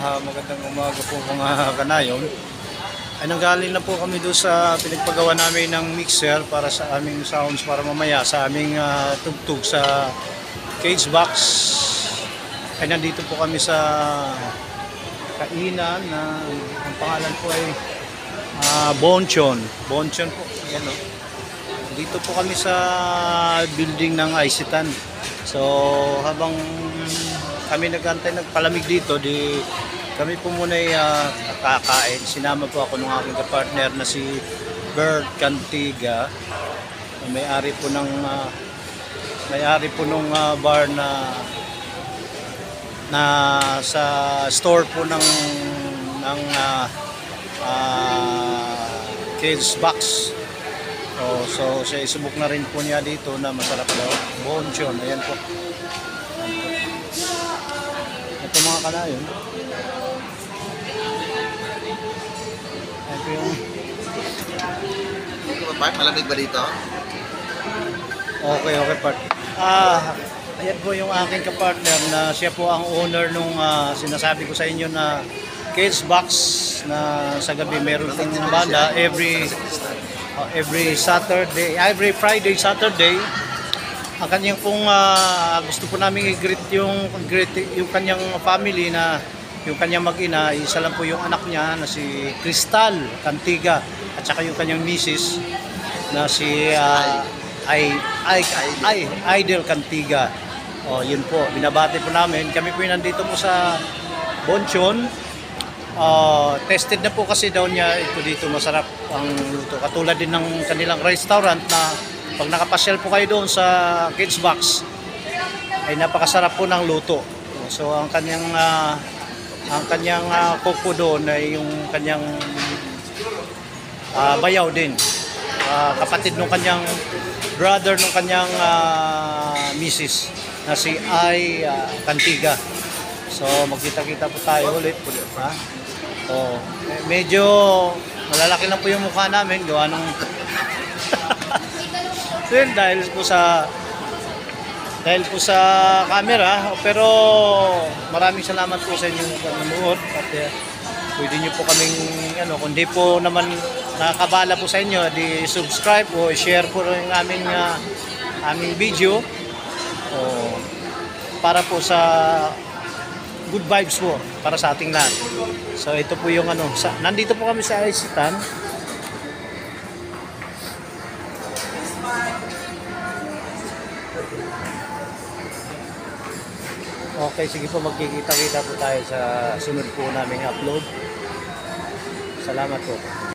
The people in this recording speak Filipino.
Magandang umaga po mga kanayon. Ay nanggaling na po kami doon sa pinagpagawa namin ng mixer para sa aming sounds para mamaya sa aming tugtog sa cage box. Ay nandito po kami sa kainan na ang pangalan po ay Bonchon. Bonchon po. Ayan, no? Dito po kami sa building ng Isitan. So habang kami nagantay nagpalamig dito, di kami po muna ay kakain. Sinama po ako ng aking kapartner na si Bert Cantiga, may-ari po ng bar na sa store po ng kids box. So siya isubok na rin po niya dito na masarap daw. Bonchon, ayan po. Ito mga kanayon. Ito yung... Part, malamig ba dito? Okay, part. Ayan po yung aking kapartner na siya po ang owner nung sinasabi ko sa inyo na cage box na sa gabi meron pong banda every Saturday, every Friday, Saturday. Ang kanyang pong gusto po namin i-greet yung kanyang family na yung kanyang mag-ina, isa lang po yung anak niya na si Crystal Cantiga at saka yung kanyang misis na si Idel Cantiga. Yun po, binabati po namin. Kami po yung nandito po sa Bonchon. Tested na po kasi daw niya ito dito, masarap ang luto. Katulad din ng kanilang restaurant na pag nakapasyal po kayo doon sa kids box ay napakasarap po ng luto. So ang kanyang cook po doon ay yung kanyang bayaw din. Kapatid ng kanyang brother ng kanyang misis na si Cantiga. So magkita-kita po tayo ulit. Medyo malalaki na po yung mukha namin gawa ng dahil po sa camera, pero maraming salamat po sa inyong panonood at pwede nyo po kaming kung di po naman nakakabala po sa inyo, di subscribe o share po rin aming video para po sa good vibes po para sa ating lahat. So ito po yung nandito po kami sa Isitan. Okay, sige po, magkikita-kita po tayo sa sunod po naming upload. Salamat po.